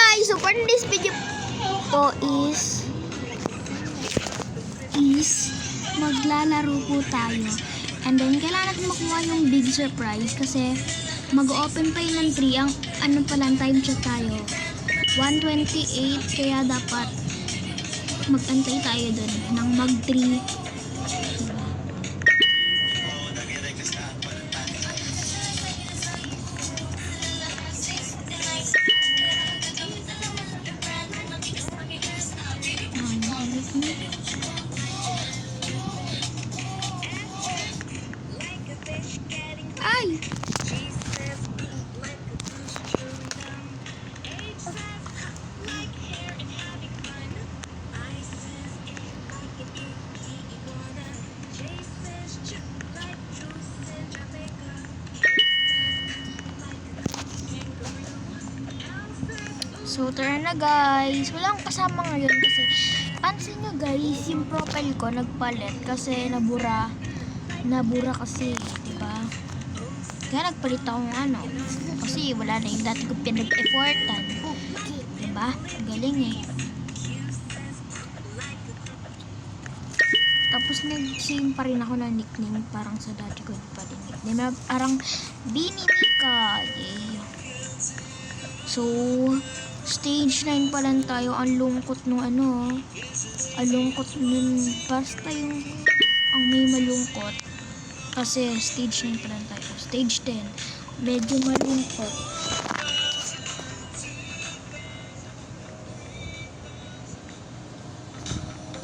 guys, so for this video po is maglalaro po tayo. And then, kailangan natin makuha yung big surprise kasi mag-open pa yun ng 3. Ang ano pala, time check tayo. 1:28, kaya dapat mag-antay tayo dun ng mag-3. Ay! So, tara na guys. Walang kasama ngayon kasi pansin nyo guys, yung profile ko nagpalit kasi nabura kasi, diba? Kaya nagpalit ako ng ano kasi wala na yung dati ko pinag-effortan, diba? Galing eh. Tapos nag-same pa rin ako ng nickname parang sa dati ko pa din nickname, parang Bini Mika. Yay. So stage 9 pa lang tayo. Ang lungkot nung ano. Ang lungkot nun. Basta yung ang may malungkot. Kasi stage 9 pa lang tayo. Stage 10. Medyo malungkot.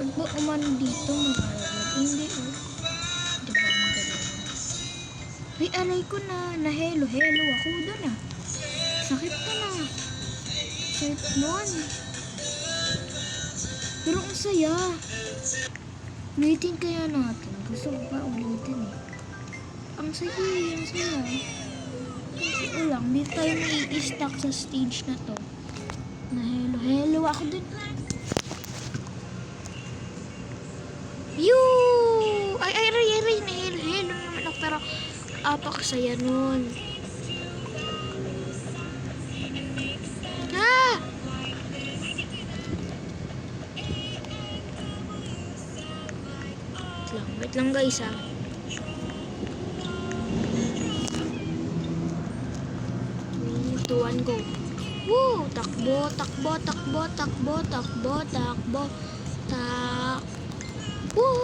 Pag ba umano dito, magalit. Hindi oh. Diba magalit? Ay, aray ko na. Na-hello ako doon ah. Sakit ka na. Sakit nun. Pero ang saya. Ulitin kaya natin. Gusto ko pa ulitin eh. Ang saya eh. Ang saya. Ito lang. Di tayo mai-stuck sa stage na to. Na-hello ako dun. Yoo! Ay, na-hello naman ako. Pero apaksaya nun. Wait lang guys ha. 3, 2, 1, go. Woo! Takbo. Woo!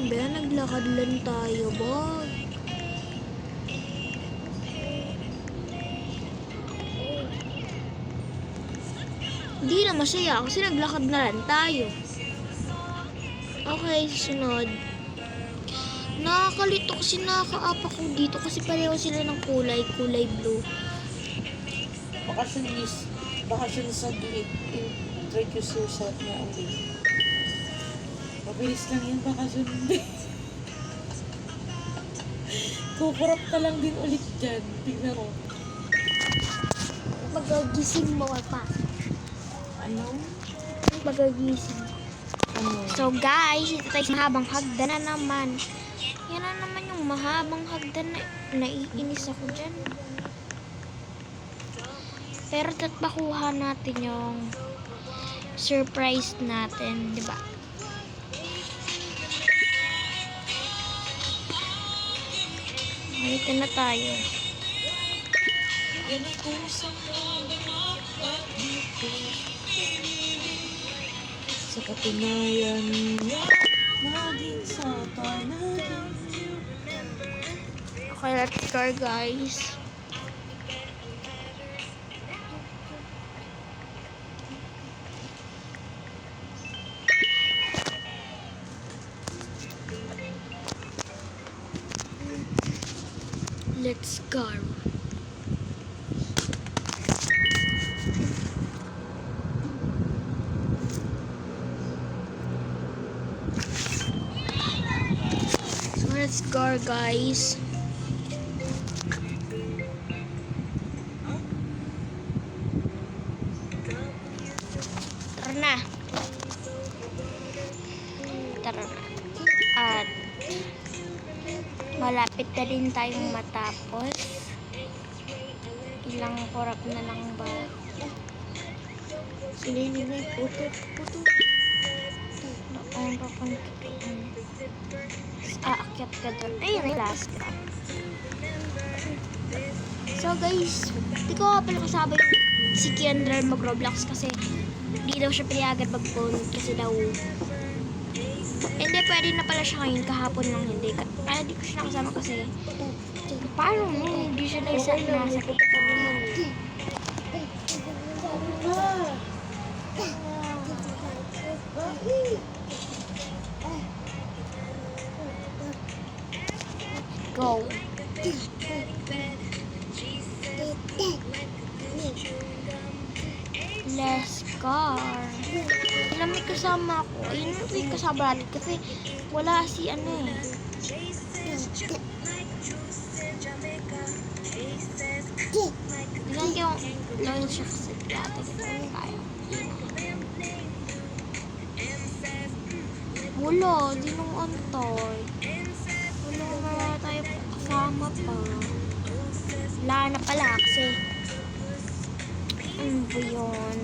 Ba, naglakad lang tayo, boy. Hindi na masaya kasi naglakad na lang tayo. Okay, susunod. Nakakalito kasi nakaka-apa ko dito kasi pareho sila ng kulay blue. Bakasyon sa gate. Introduce yourself na ulit. Mabilis lang yan, bakasyon. Kukurap ka lang din ulit dyan. Tignan mo. Magagising mo pa. Ano? Magagising. Ano? So guys, ito tayo sa mahabang hagdan na naman. Yan na naman yung mahabang hagdan na naiinis ako dyan. Pero tatpakuha natin yung surprise natin, di ba? Dito na tayo. Sa katunayan maging sa panahin. Okay, let's go guys. Let's go. Let's go guys. Tara na. Tara na. At malapit na din tayong matapos. Ilang korap na lang ba? Sinini na yung puto. Ang papantutuan. Aakyat ka doon. Ayun, last ka. So guys, di ko pala kasabay si Kendra mag-Roblox kasi hindi daw siya pinayagan mag-phone kasi daw hindi, pwede na pala siya ngayon, kahapon lang hindi. Kaya di ko siya nakasama kasi paano hindi siya nasa go. Let's go. Alam, may kasama ako. Ayun yung kasama natin kasi wala si ano eh. Tignan yung loyal siya kasi dati. Tayo. Wala, di nung antay. Wala tayo kasama pa. Wala na pala kasi ano ba yun?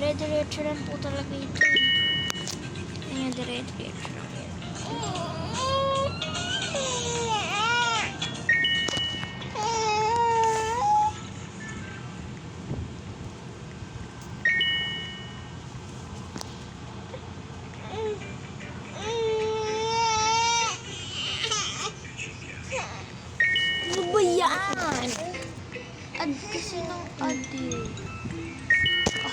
Dire-diretso lang po talaga ito eh. Ayan, dire-diretso lang yan. Ano ba yan? Ad kasi ng adi.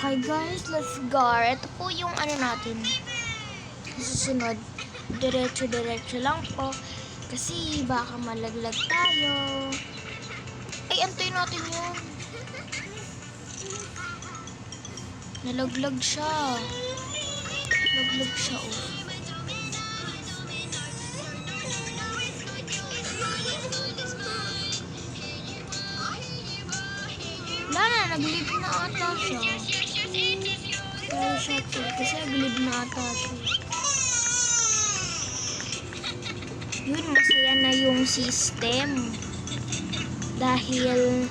Okay guys, let's go. Ito po yung ano natin. Susunod. Diretso-diretso lang po. Kasi baka malaglag tayo. Ay, antayin natin yun. Nalaglag siya. Nalaglag siya, oh. Wala na, nag-live na ata siya. Pero siya kasi nag-live na ata siya. Yun, masaya na yung system. Dahil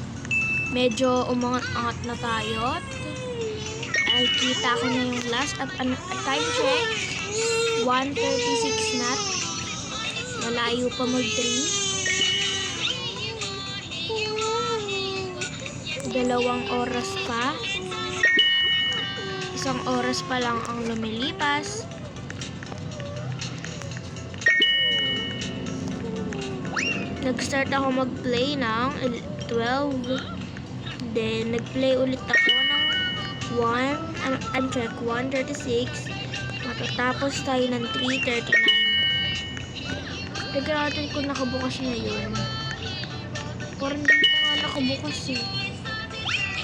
medyo umangat-angat na tayo. Ay, kita ko na yung last. At time check, 1:36 na. Malayo pa mag-3. 2 oras pa. 1 oras pa lang ang lumilipas. Nag-start ako mag-play ng 12. Then, nag-play ulit ako ng 1:36. Matatapos tayo ng 3:39. Tignan natin kung nakabukas na yun. Parang hindi pa nga nakabukas eh.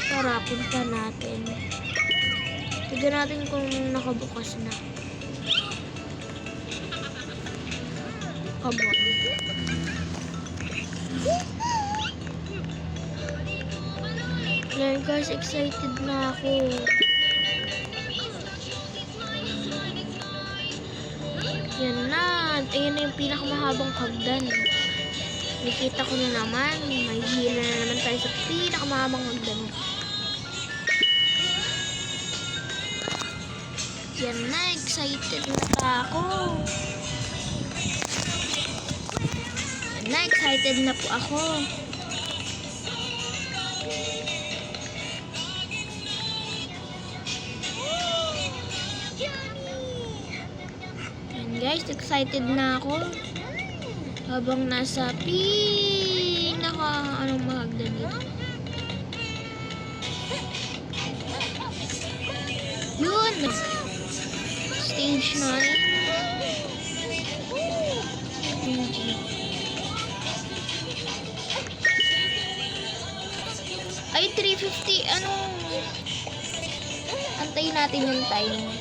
Tara, punta natin. Tignan natin kung nakabukas na. Come on. Ayan guys, excited na ako. Yan na. Ayan na yung pinakamahabang hagdan. Nakita ko na naman. May hila na naman tayo sa pinakamahabang hagdan. Yan na, excited na ako. Yan na, excited na po ako. Yan guys, excited na ako. Habang nasa anong mahagdan dito. Yun! Stage 9. Ay, 3:50. Antayin natin yung time.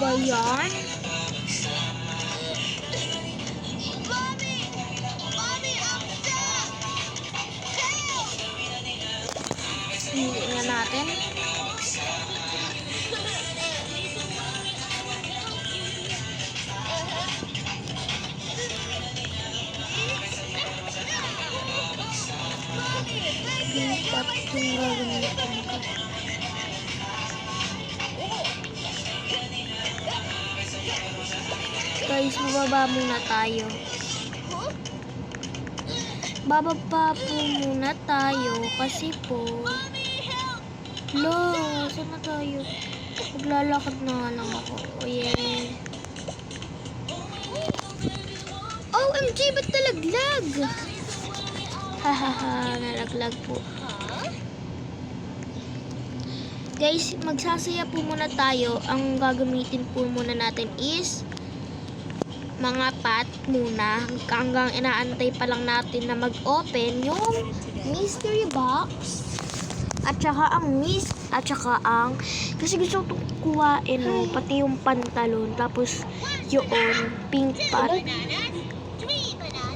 ba yan? Hindi nga natin. Dapat yung gagamitin ko. Guys, bababa muna tayo. Bababa po muna tayo kasi po. Lo, saan na tayo? Maglalakad na nga lang ako. Oh, yeah. OMG, ba't nalaglag? Hahaha, nalaglag po. Guys, magsasaya po muna tayo. Ang gagamitin po muna natin is mga pot muna. Hanggang inaantay pa lang natin na mag-open yung mystery box. At saka ang kasi gusto ko kuhain, no, pati yung pantalon. Tapos yung pink pot.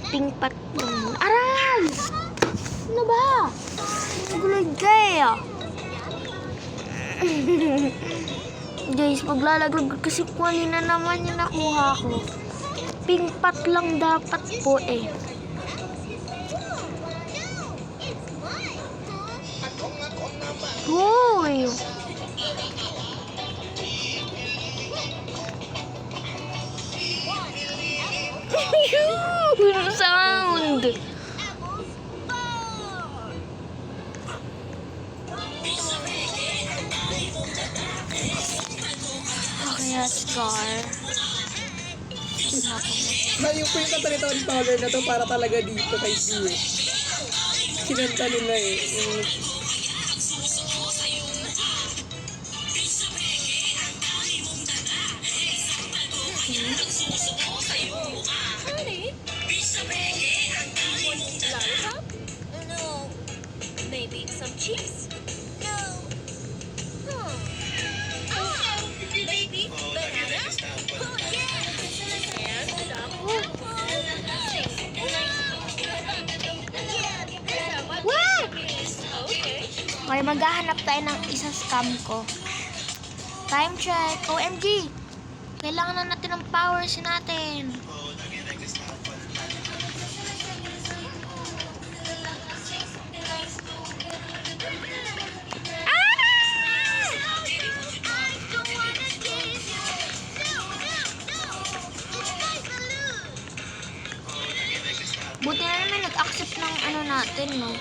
Pink pot naman. Aray! Ano ba? Nagulog kayo. Guys, paglalaglag kasi kunin na naman yung nakuha ko. Pink pot lang dapat po eh. Hoy! Sound! Okay, scar. Yung po yung kanta nito ang taller na to para talaga dito kay B. Kinanta nila eh. No. Maybe some chips? No. Maybe banana? Oh, yeah. And some What? Okay. Okay, maghahanap tayo ng isa scam ko. Time check. OMG! Kailangan na natin ng powers natin. Buti na naman nag-accept ng ano natin, no?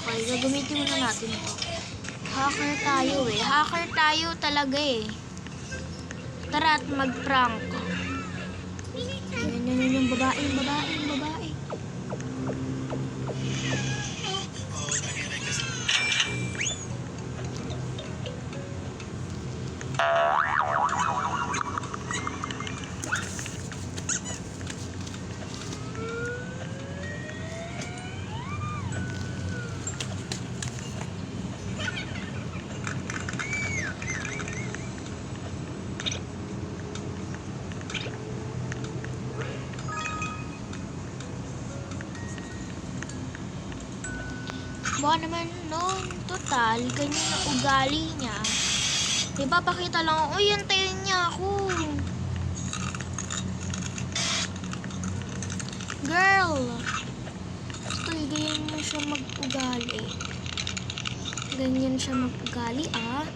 Okay, gagamitin muna natin ito. Hacker tayo eh. Hacker tayo talaga eh. Tara at mag-prank. Yan yung babae. Baka naman noon, total, ganyan ang ugali niya. Diba, pakita lang ako, uy, antayin niya ako. Girl! Total, ganyan mo siya mag-ugali. Ganyan siya mag-ugali, ah.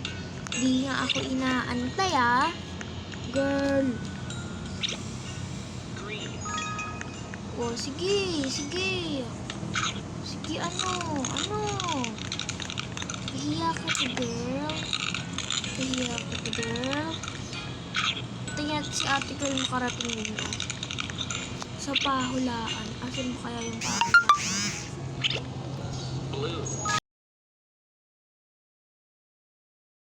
Di nga ako inaantay, ah. Girl. Oh, sige. Sige, ano? Pahiya ka to, girl. Tingnan si ate ko yung makarating nila. Sa pahulaan. Asan mo kaya yung pahulaan?